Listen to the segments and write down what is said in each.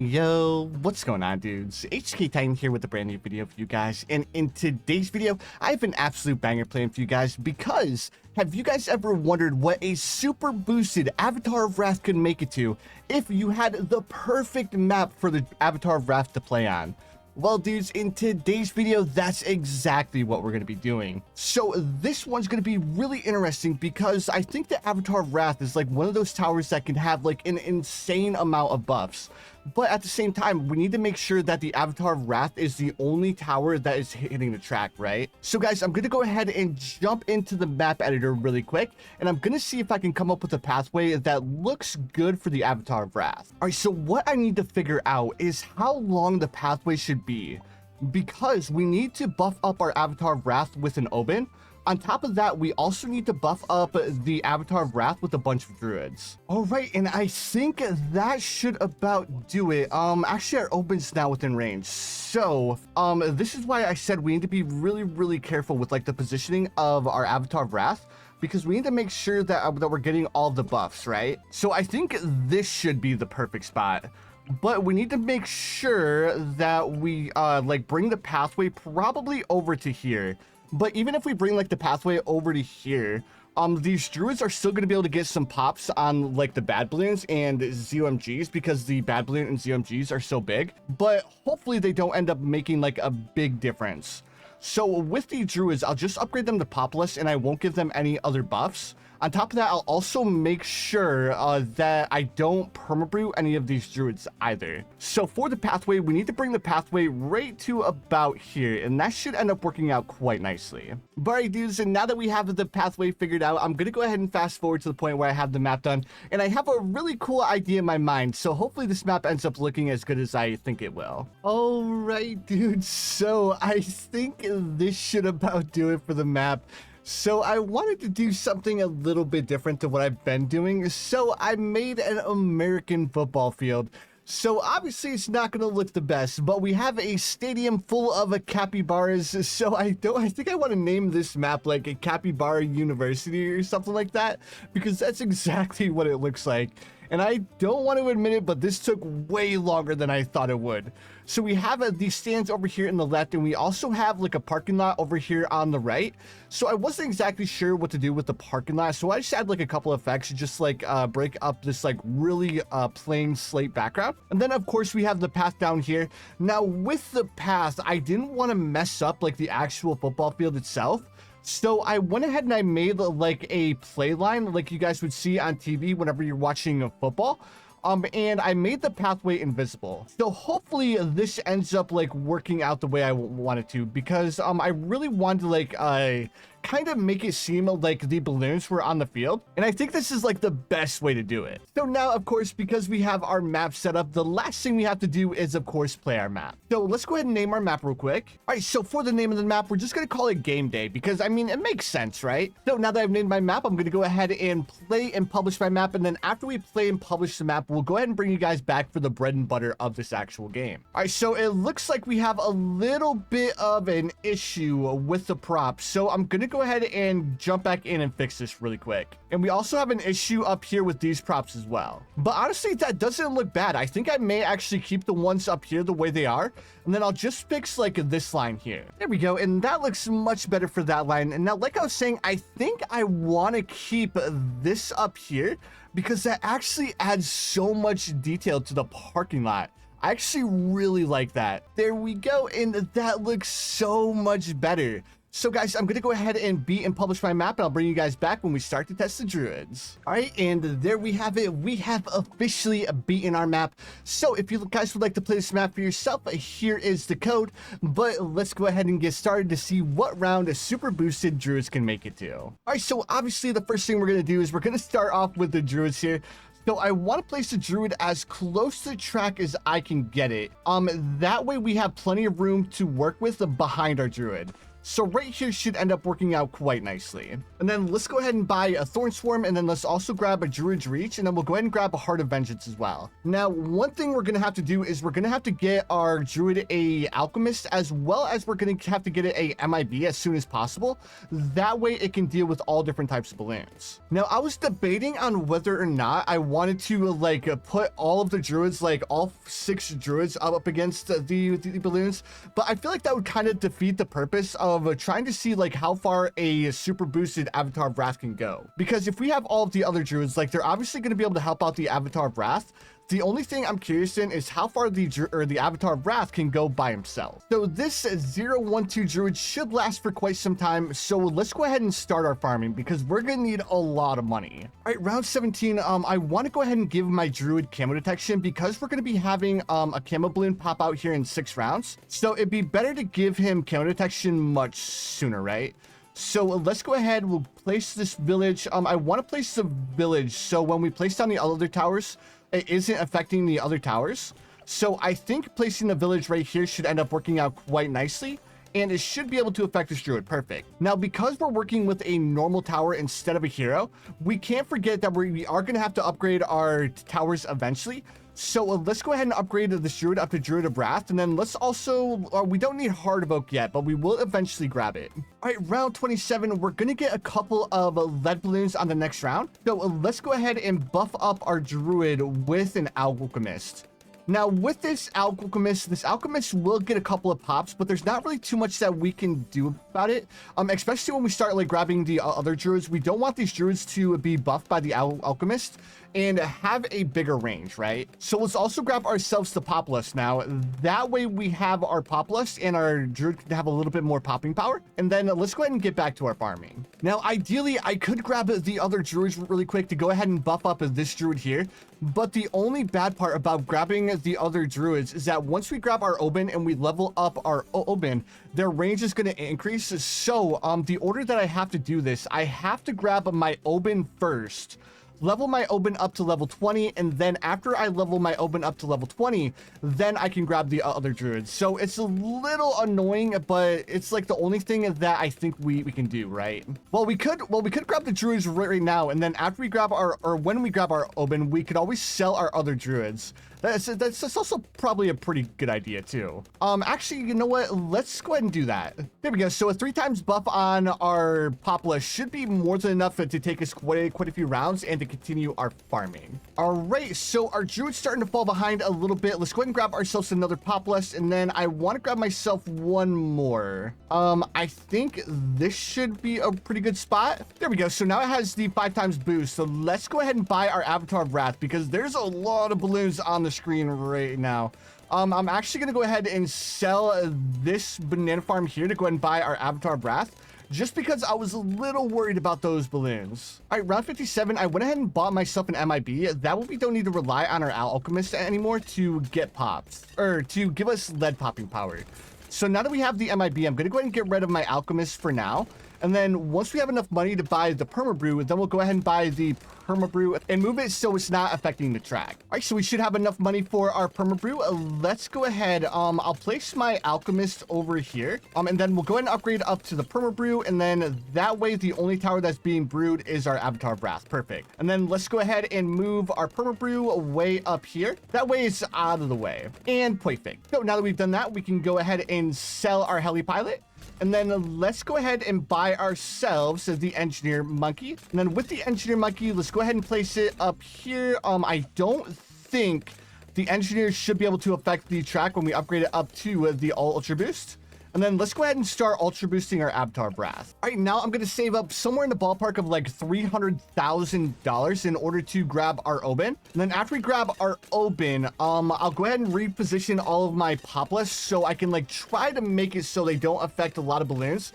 Yo, what's going on, dudes? HK Titan here with a brand new video for you guys, and in today's video I have an absolute banger plan for you guys. Because have you guys ever wondered what a super boosted Avatar of Wrath could make it to if you had the perfect map for the Avatar of Wrath to play on? Well, dudes, in today's video, that's exactly what we're going to be doing. So this one's going to be really interesting because I think the Avatar of Wrath is like one of those towers that can have like an insane amount of buffs. But at the same time, we need to make sure that the Avatar of Wrath is the only tower that is hitting the track, right? So guys, I'm going to go ahead and jump into the map editor really quick, and I'm going to see if I can come up with a pathway that looks good for the Avatar of Wrath. All right, so what I need to figure out is how long the pathway should be, because we need to buff up our Avatar of Wrath with an Oban. On top of that, we also need to buff up the Avatar of Wrath with a bunch of druids. All right, and I think that should about do it. Actually, our Oban's now within range. So, this is why I said we need to be really careful with like the positioning of our Avatar of Wrath, because we need to make sure that, that we're getting all the buffs, right? So I think this should be the perfect spot. But we need to make sure that we like bring the pathway probably over to here. But even if we bring like the pathway over to here, these druids are still going to be able to get some pops on like the bad balloons and ZOMGs, because the bad balloon and ZOMGs are so big. But hopefully they don't end up making like a big difference. So with the druids, I'll just upgrade them to popless and I won't give them any other buffs. On top of that, I'll also make sure that I don't permabrew any of these druids either. So for the pathway, we need to bring the pathway right to about here, and that should end up working out quite nicely. But alright, dudes, and now that we have the pathway figured out, I'm going to go ahead and fast forward to the point where I have the map done, and I have a really cool idea in my mind, so hopefully this map ends up looking as good as I think it will. Alright, dudes, so I think this should about do it for the map. So I wanted to do something a little bit different to what I've been doing. So I made an American football field. So obviously it's not going to look the best, but we have a stadium full of capybaras. So I think I want to name this map like a Capybara University or something like that, because that's exactly what it looks like. And I don't want to admit it, but this took way longer than I thought it would. So we have these stands over here in the left, and we also have like a parking lot over here on the right. So I wasn't exactly sure what to do with the parking lot, so I just add like a couple effects, just like break up this like really plain slate background. And then of course we have the path down here. Now with the path, I didn't want to mess up like the actual football field itself. So I went ahead and I made like a play line like you guys would see on TV whenever you're watching football. And I made the pathway invisible. So hopefully this ends up like working out the way I wanted to, because I really wanted to like kind of make it seem like the balloons were on the field, and I think this is like the best way to do it. So now of course, because we have our map set up, the last thing we have to do is of course play our map. So let's go ahead and name our map real quick. All right, so for the name of the map, we're just going to call it Game Day, because I mean it makes sense, right? So now that I've named my map, I'm going to go ahead and play and publish my map, and then after we play and publish the map, we'll go ahead and bring you guys back for the bread and butter of this actual game. All right, so it looks like we have a little bit of an issue with the props, so I'm going to go ahead and jump back in and fix this really quick. And we also have an issue up here with these props as well. But honestly, that doesn't look bad. I think I may actually keep the ones up here the way they are, and then I'll just fix like this line here. There we go, and that looks much better for that line. And now, like I was saying, I think I want to keep this up here, because that actually adds so much detail to the parking lot. I actually really like that. There we go, and that looks so much better. So guys, I'm going to go ahead and beat and publish my map, and I'll bring you guys back when we start to test the druids. All right, and there we have it. We have officially beaten our map. So if you guys would like to play this map for yourself, here is the code. But let's go ahead and get started to see what round a super boosted druids can make it to. All right, so obviously the first thing we're going to do is we're going to start off with the druids here. So I want to place the druid as close to the track as I can get it. That way we have plenty of room to work with behind our druid. So right here should end up working out quite nicely. And then let's go ahead and buy a Thorn Swarm, and then let's also grab a Druid's Reach, and then we'll go ahead and grab a Heart of Vengeance as well. Now, one thing we're going to have to do is we're going to have to get our Druid a Alchemist, as well as we're going to have to get it a MIB as soon as possible. That way it can deal with all different types of balloons. Now, I was debating on whether or not I wanted to like put all of the Druids, like all 6 Druids up against the balloons, but I feel like that would kind of defeat the purpose of trying to see like how far a super boosted Avatar of Wrath can go. Because if we have all of the other Druids, like they're obviously going to be able to help out the Avatar of Wrath. The only thing I'm curious in is how far the Avatar of Wrath can go by himself. So this 012 Druid should last for quite some time. So let's go ahead and start our farming because we're going to need a lot of money. All right, round 17. I want to go ahead and give my Druid camo detection because we're going to be having a camo balloon pop out here in 6 rounds. So it'd be better to give him camo detection much sooner, right? So let's go ahead. We'll place this village. I want to place the village so when we place down the other towers, it isn't affecting the other towers. So I think placing the village right here should end up working out quite nicely, and it should be able to affect this Druid perfect. Now, because we're working with a normal tower instead of a hero, we can't forget that we are going to have to upgrade our towers eventually. So let's go ahead and upgrade this Druid up to Druid of Wrath, and then let's also, we don't need Heart of Oak yet, but we will eventually grab it. All right, round 27, we're going to get a couple of lead balloons on the next round. So let's go ahead and buff up our Druid with an Alchemist. Now, with this Alchemist will get a couple of pops, but there's not really too much that we can do about it. Especially when we start like grabbing the other Druids. We don't want these Druids to be buffed by the Alchemist and have a bigger range, right? So let's also grab ourselves the Populus now. That way we have our Populus and our Druid can have a little bit more popping power. And then let's go ahead and get back to our farming. Now, ideally, I could grab the other Druids really quick to go ahead and buff up this Druid here. But the only bad part about grabbing the other Druids is that once we grab our Oben and we level up our Oben, their range is going to increase. So the order that I have to do this, I have to grab my Oben first, level my Oben up to level 20, and then after I level my Oben up to level 20, then I can grab the other Druids. So it's a little annoying, but it's like the only thing that I think we can do, right? Well, we could grab the Druids right now, and then after we grab when we grab our Oben, we could always sell our other Druids. That's also probably a pretty good idea too. Actually, you know what? Let's go ahead and do that. There we go. So a 3 times buff on our Populus should be more than enough to take us quite a few rounds and to continue our farming. All right, so our Druid's starting to fall behind a little bit. Let's go ahead and grab ourselves another Populus, and then I want to grab myself one more. I think this should be a pretty good spot. There we go. So now it has the 5 times boost. So let's go ahead and buy our Avatar of Wrath because there's a lot of balloons on the screen right now. I'm actually going to go ahead and sell this banana farm here to go ahead and buy our Avatar of Wrath, just because I was a little worried about those balloons. All right, round 57, I went ahead and bought myself an MIB. That way we don't need to rely on our Alchemist anymore to get pops, or to give us lead popping power. So now that we have the MIB, I'm going to go ahead and get rid of my Alchemist for now. And then once we have enough money to buy the Permabrew, then we'll go ahead and buy the Permabrew and move it so it's not affecting the track. All right, so we should have enough money for our Permabrew. Let's go ahead. I'll place my Alchemist over here. And then we'll go ahead and upgrade up to the Permabrew. And then that way, the only tower that's being brewed is our Avatar of Wrath. Perfect. And then let's go ahead and move our Permabrew way up here. That way it's out of the way. And perfect. So now that we've done that, we can go ahead and sell our Heli Pilot. And then let's go ahead and buy ourselves the Engineer Monkey. And then with the Engineer Monkey, let's go ahead and place it up here. I don't think the Engineer should be able to affect the track when we upgrade it up to the Ultra Boost. And then let's go ahead and start ultra boosting our Avatar of Wrath. All right, now I'm going to save up somewhere in the ballpark of like $300,000 in order to grab our Oben. And then after we grab our Oben, I'll go ahead and reposition all of my Populus so I can like try to make it so they don't affect a lot of balloons.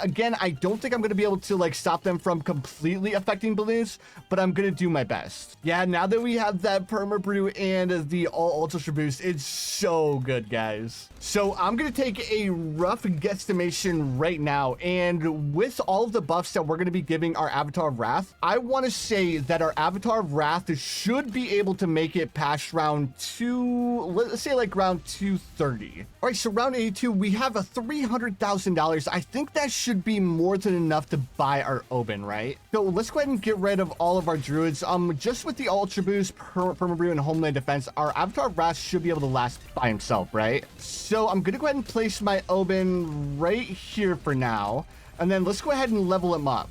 Again, I don't think I'm going to be able to like stop them from completely affecting balloons, but I'm going to do my best. Yeah, now that we have that Permabrew and the Ultra Boost, it's so good, guys. So I'm going to take a rough guesstimation right now, and with all of the buffs that we're going to be giving our Avatar of Wrath, I want to say that our Avatar of Wrath should be able to make it past round 2, let's say like round 230. All right, so round 82, we have a $300,000. I think that should be more than enough to buy our Oban, right? So let's go ahead and get rid of all of our druids. Just with the Ultra Boost, Permabrew, and Homeland Defense, our Avatar of Wrath should be able to last by himself, right? So I'm gonna go ahead and place my Oban right here for now, and then let's go ahead and level him up.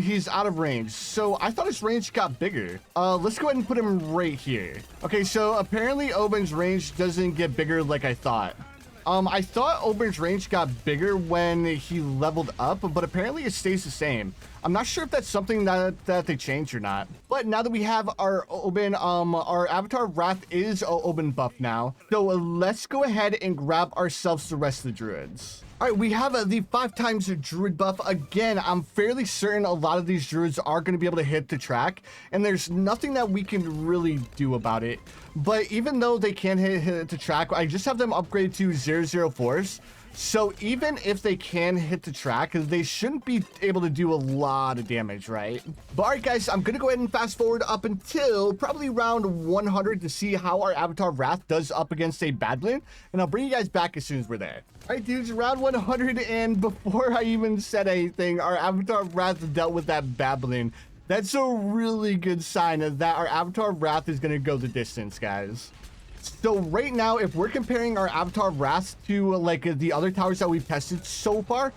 He's out of range, so I thought his range got bigger. Let's go ahead and put him right here. Okay, so apparently Oban's range doesn't get bigger like I thought. I thought Oban's range got bigger when he leveled up, but apparently it stays the same. I'm not sure if that's something that they changed or not. But now that we have our Oban, our Avatar of Wrath is Oban buff now. So let's go ahead and grab ourselves the rest of the druids. All right, we have the 5 times druid buff. Again, I'm fairly certain a lot of these druids are going to be able to hit the track, and there's nothing that we can really do about it. But even though they can hit the track, I just have them upgrade to 004s. So even if they can hit the track, they shouldn't be able to do a lot of damage, right? But all right, guys, I'm going to go ahead and fast forward up until probably round 100 to see how our Avatar of Wrath does up against a bad balloon, and I'll bring you guys back as soon as we're there. All right, dudes, round 100, and before I even said anything, our Avatar of Wrath dealt with that bad balloon. That's a really good sign that our Avatar of Wrath is going to go the distance, guys. So right now, if we're comparing our Avatar of Wrath to like the other towers that we've tested so far,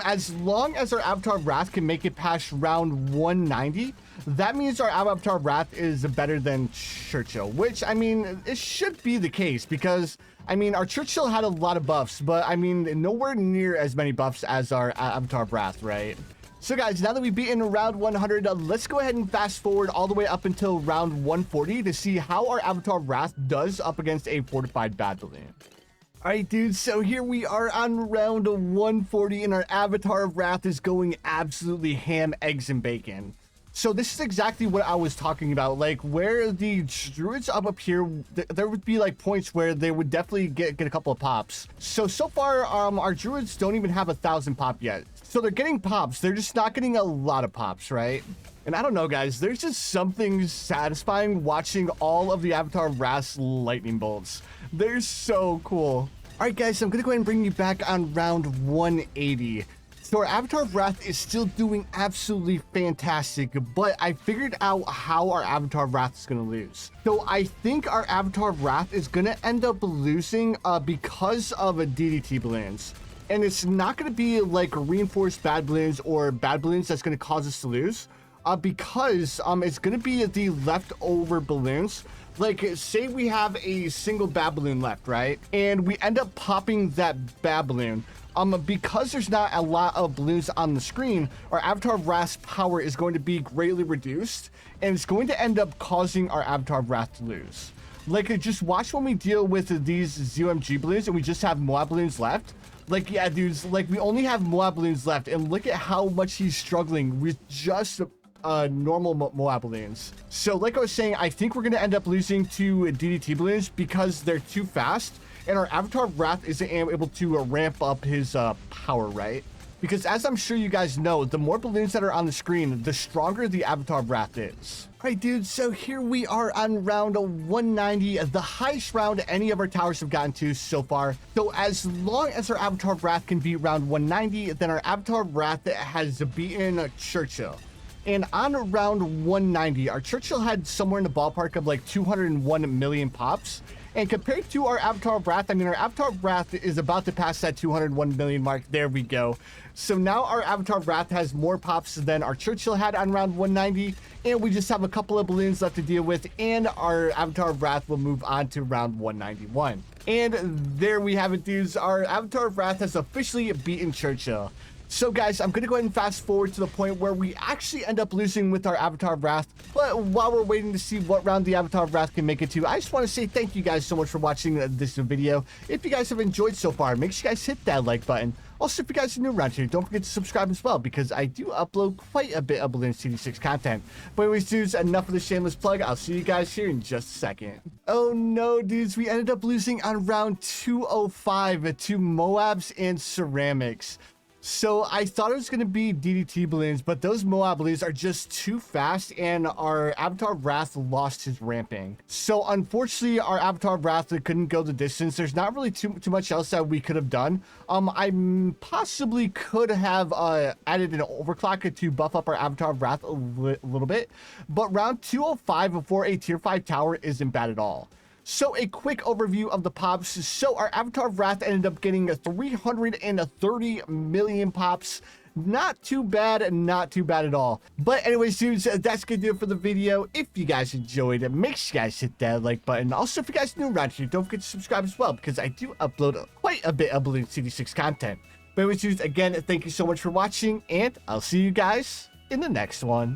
as long as our Avatar of Wrath can make it past round 190, that means our Avatar of Wrath is better than Churchill, which, I mean, it should be the case because, I mean, our Churchill had a lot of buffs, but I mean, nowhere near as many buffs as our Avatar of Wrath, right? So guys, now that we've beaten round 100, let's go ahead and fast forward all the way up until round 140 to see how our Avatar of Wrath does up against a fortified bad balloon. All right, dudes, so here we are on round 140, and our Avatar of Wrath is going absolutely ham, eggs, and bacon. So this is exactly what I was talking about, like where the druids up here, there would be like points where they would definitely get a couple of pops. So far, our druids don't even have 1,000 pop yet. So they're getting pops, they're just not getting a lot of pops, right? And I don't know, guys, there's just something satisfying watching all of the Avatar of Wrath's lightning bolts. They're so cool. All right, guys, so I'm gonna go ahead and bring you back on round 180. So our Avatar of Wrath is still doing absolutely fantastic, but I figured out how our Avatar of Wrath is going to lose. So I think our Avatar of Wrath is going to end up losing because of a DDT balloons. And it's not going to be like reinforced bad balloons or bad balloons that's going to cause us to lose, because it's going to be the leftover balloons. Like, say we have a single bad balloon left, right? And we end up popping that bad balloon. Because there's not a lot of balloons on the screen, our Avatar of Wrath's power is going to be greatly reduced, and it's going to end up causing our Avatar of Wrath to lose. Like, just watch when we deal with these ZOMG balloons and we just have Moab balloons left. Like, yeah, dudes, like, we only have Moab balloons left, and look at how much he's struggling with just normal Moab balloons. So, like I was saying, I think we're going to end up losing to DDT balloons because they're too fast, and our Avatar of Wrath isn't able to ramp up his power, right? Because as I'm sure you guys know, the more balloons that are on the screen, the stronger the Avatar of Wrath is. All right, dudes, so here we are on round 190, the highest round any of our towers have gotten to so far. So as long as our Avatar of Wrath can beat round 190, then our Avatar of Wrath has beaten Churchill. And on round 190, our Churchill had somewhere in the ballpark of like 201 million pops. And compared to our Avatar of Wrath, I mean, our Avatar of Wrath is about to pass that 201 million mark. There we go. So now our Avatar of Wrath has more pops than our Churchill had on round 190. And we just have a couple of balloons left to deal with. And our Avatar of Wrath will move on to round 191. And there we have it, dudes. Our Avatar of Wrath has officially beaten Churchill. So guys, I'm gonna go ahead and fast forward to the point where we actually end up losing with our Avatar of Wrath. But while we're waiting to see what round the Avatar of Wrath can make it to, I just want to say thank you guys so much for watching this video. If you guys have enjoyed so far, make sure you guys hit that like button. Also, if you guys are new around here, don't forget to subscribe as well, because I do upload quite a bit of Bloons TD6 content. But anyways, dudes, enough of the shameless plug. I'll see you guys here in just a second. Oh no, dudes, we ended up losing on round 205 to Moabs and Ceramics. So I thought it was going to be DDT balloons, but those Moab balloons are just too fast, and our Avatar of Wrath lost his ramping. So unfortunately, our Avatar of Wrath couldn't go the distance. There's not really too much else that we could have done. I possibly could have added an overclock to buff up our Avatar of Wrath a little bit, but round 205 for a tier 5 tower isn't bad at all. So a quick overview of the pops. So our Avatar of Wrath ended up getting 330 million pops. Not too bad, not too bad at all. But anyways, dudes, that's gonna do it for the video. If you guys enjoyed it, make sure you guys hit that like button. Also, if you guys are new around here, don't forget to subscribe as well, because I do upload quite a bit of Bloons TD6 content. But anyways, dudes, again, thank you so much for watching, and I'll see you guys in the next one.